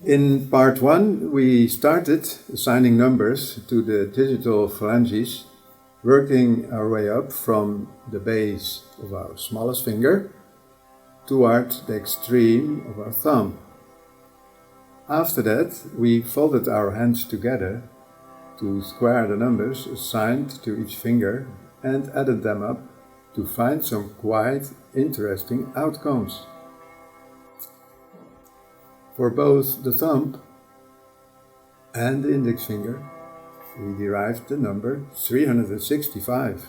In part 1, we started assigning numbers to the digital phalanges, working our way up from the base of our smallest finger toward the extreme of our thumb. After that, we folded our hands together to square the numbers assigned to each finger and added them up to find some quite interesting outcomes. For both the thumb and the index finger, we derived the number 365.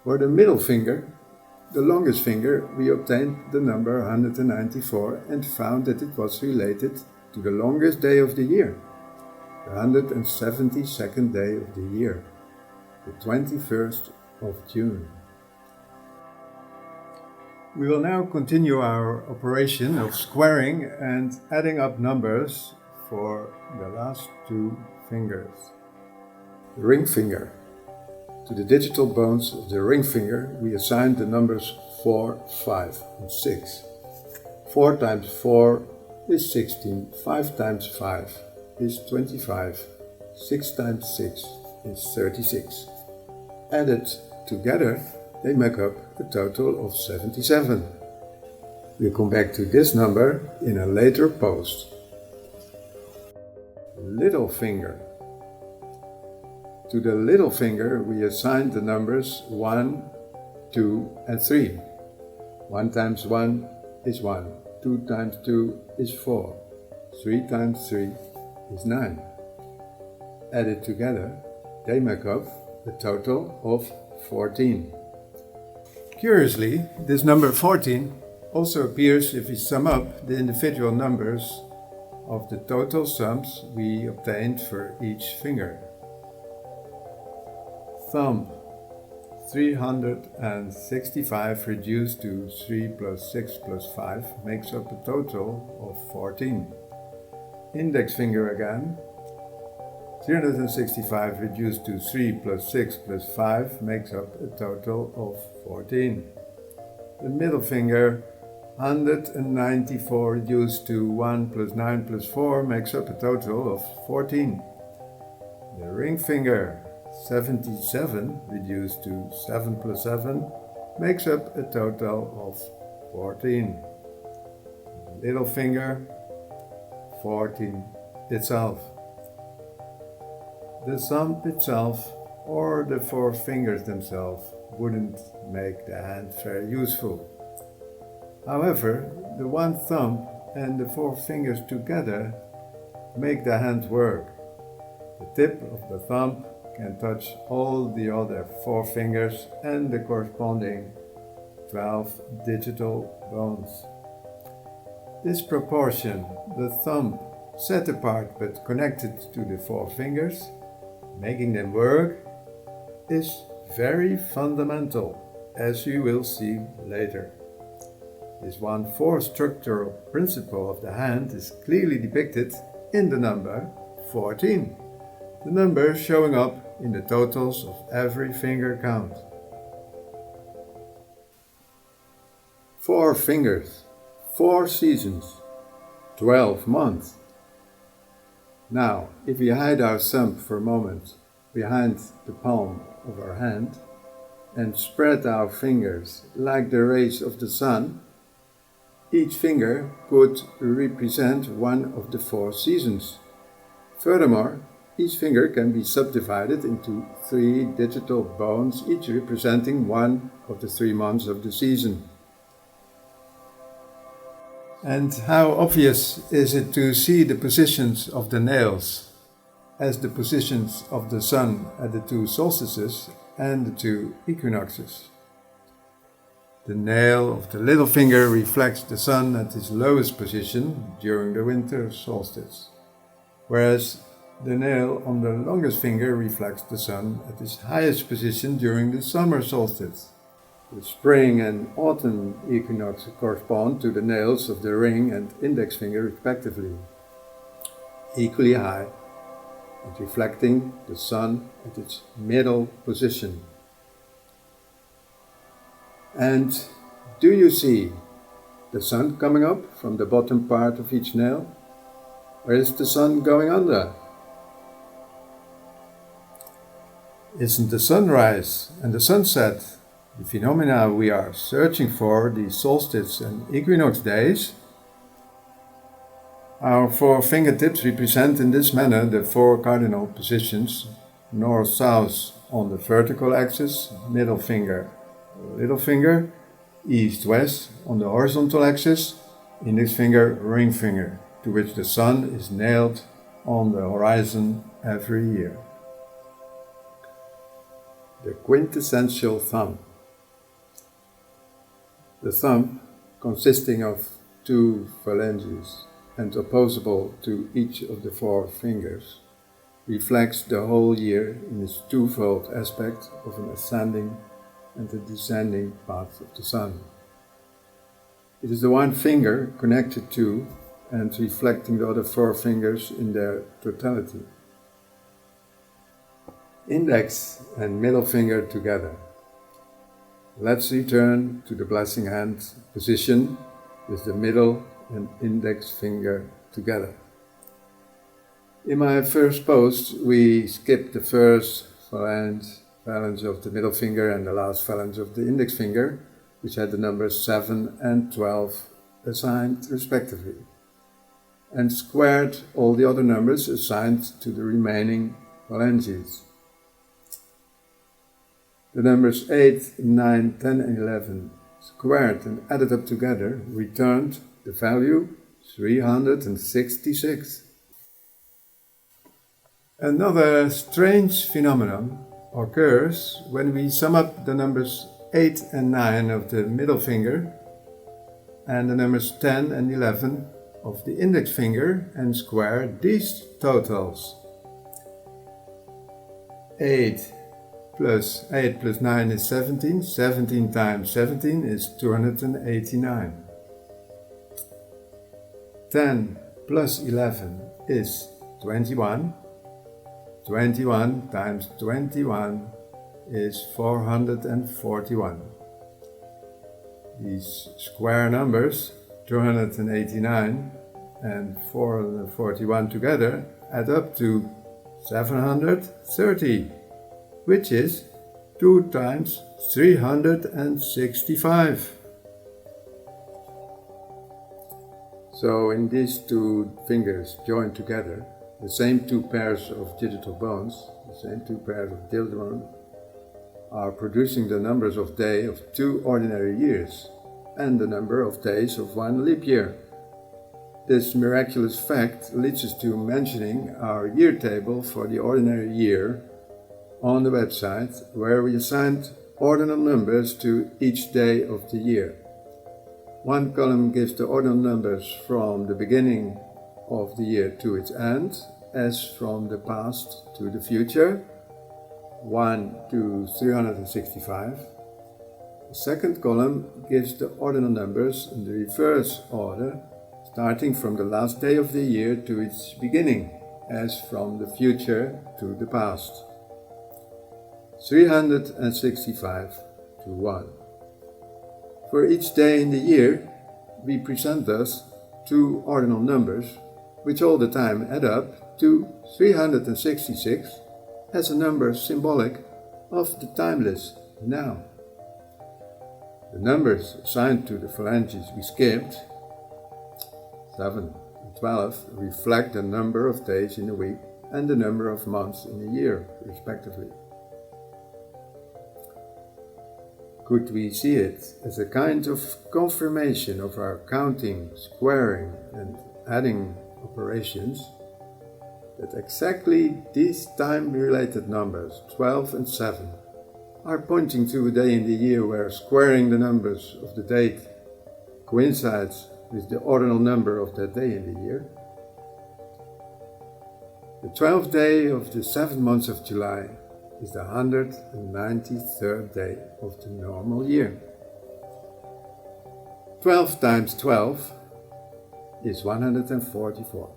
For the middle finger, the longest finger, we obtained the number 194 and found that it was related to the longest day of the year, the 172nd day of the year, the 21st of June. We will now continue our operation of squaring and adding up numbers for the last two fingers. The ring finger. To the digital bones of the ring finger, we assigned the numbers 4, 5, and 6. 4 times 4 is 16, 5 times 5 is 25, 6 times 6 is 36. Added together, they make up a total of 77. We'll come back to this number in a later post. Little finger. To the little finger, we assigned the numbers 1, 2, and 3. 1 times 1 is 1, 2 times 2 is 4, 3 times 3 is 9. Added together, they make up a total of 14. Curiously, this number 14 also appears if we sum up the individual numbers of the total sums we obtained for each finger. Thumb. 365 reduced to 3 plus 6 plus 5 makes up a total of 14. Index finger again. 365 reduced to 3 plus 6 plus 5 makes up a total of 14. The middle finger, 194 reduced to 1 plus 9 plus 4 makes up a total of 14. The ring finger, 77 reduced to 7 plus 7 makes up a total of 14. Little finger, 14 itself. The thumb itself or the 4 fingers themselves wouldn't make the hand very useful. However, the one thumb and the 4 fingers together make the hand work. The tip of the thumb can touch all the other 4 fingers and the corresponding 12 digital bones. This proportion, the thumb set apart but connected to the 4 fingers, making them work, is very fundamental, as you will see later. This 1/4 structural principle of the hand is clearly depicted in the number 14, the number showing up in the totals of every finger count. 4 fingers, 4 seasons, 12 months. Now, if we hide our thumb for a moment behind the palm of our hand and spread our fingers like the rays of the sun, each finger could represent one of the 4 seasons. Furthermore, each finger can be subdivided into 3 digital bones, each representing one of the 3 months of the season. And how obvious is it to see the positions of the nails as the positions of the sun at the 2 solstices and the 2 equinoxes? The nail of the little finger reflects the sun at its lowest position during the winter solstice, whereas the nail on the longest finger reflects the sun at its highest position during the summer solstice. The spring and autumn equinox correspond to the nails of the ring and index finger respectively, equally high and reflecting the sun at its middle position. And do you see the sun coming up from the bottom part of each nail? Or is the sun going under? Isn't the sunrise and the sunset the phenomena we are searching for, the solstice and equinox days? Our four fingertips represent in this manner the four cardinal positions: north-south on the vertical axis, middle finger, little finger, east-west on the horizontal axis, index finger, ring finger, to which the sun is nailed on the horizon every year. The quintessential thumb. The thumb, consisting of two phalanges and opposable to each of the four fingers, reflects the whole year in its twofold aspect of an ascending and a descending path of the sun. It is the one finger connected to and reflecting the other four fingers in their totality. Index and middle finger together. Let's return to the blessing hand position with the middle and index finger together. In my first post, we skipped the first phalange of the middle finger and the last phalange of the index finger, which had the numbers 7 and 12 assigned respectively, and squared all the other numbers assigned to the remaining phalanges. The numbers 8, 9, 10 and 11 squared and added up together returned the value 366. Another strange phenomenon occurs when we sum up the numbers 8 and 9 of the middle finger and the numbers 10 and 11 of the index finger and square these totals. 8 plus 8 plus 9 is 17. 17 times 17 is 289. 10 plus 11 is 21. 21 times 21 is 441. These square numbers, 289 and 441 together, add up to 730. Which is 2 times 365. So in these two fingers joined together, the same two pairs of digital bones, the same two pairs of digital bones, are producing the numbers of days of 2 ordinary years and the number of days of 1 leap year. This miraculous fact leads us to mentioning our year table for the ordinary year on the website, where we assigned ordinal numbers to each day of the year. One column gives the ordinal numbers from the beginning of the year to its end, as from the past to the future, 1 to 365. The second column gives the ordinal numbers in the reverse order, starting from the last day of the year to its beginning, as from the future to the past. 365 to 1. For each day in the year, we present thus 2 ordinal numbers, which all the time add up to 366 as a number symbolic of the timeless now. The numbers assigned to the phalanges we skipped, 7 and 12, reflect the number of days in a week and the number of months in a year, respectively. Could we see it as a kind of confirmation of our counting, squaring and adding operations, that exactly these time-related numbers, 12 and 7, are pointing to a day in the year where squaring the numbers of the date coincides with the ordinal number of that day in the year? The 12th day of the 7th month of July is the 193rd day of the normal year. 12 times 12 is 144.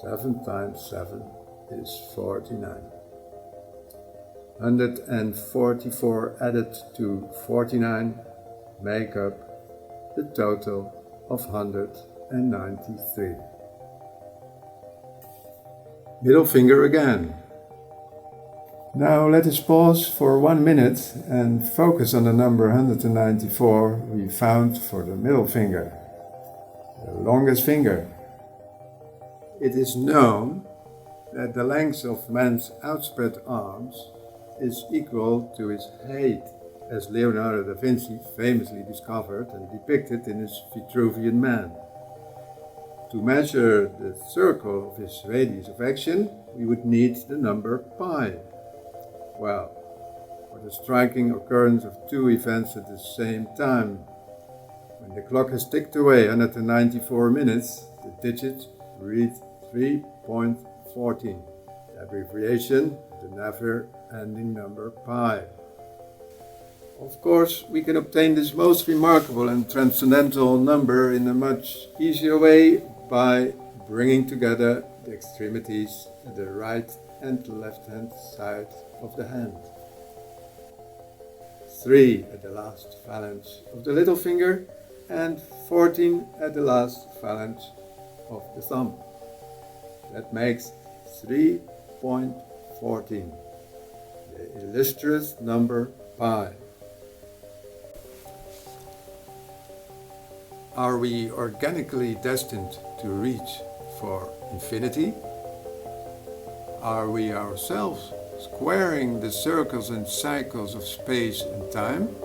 7 times 7 is 49. 144 added to 49 make up the total of 193. Middle finger again. Now let us pause for 1 minute and focus on the number 194 we found for the middle finger, the longest finger. It is known that the length of man's outspread arms is equal to his height, as Leonardo da Vinci famously discovered and depicted in his Vitruvian Man. To measure the circle of his radius of action, we would need the number pi. Well, for the striking occurrence of two events at the same time. When the clock has ticked away 194 minutes, the digits read 3.14, the abbreviation, the never-ending number pi. Of course, we can obtain this most remarkable and transcendental number in a much easier way by bringing together the extremities at the right and left-hand side of the hand. 3 at the last phalanx of the little finger and 14 at the last phalanx of the thumb. That makes 3.14, the illustrious number pi. Are we organically destined to reach for infinity? Are we ourselves squaring the circles and cycles of space and time?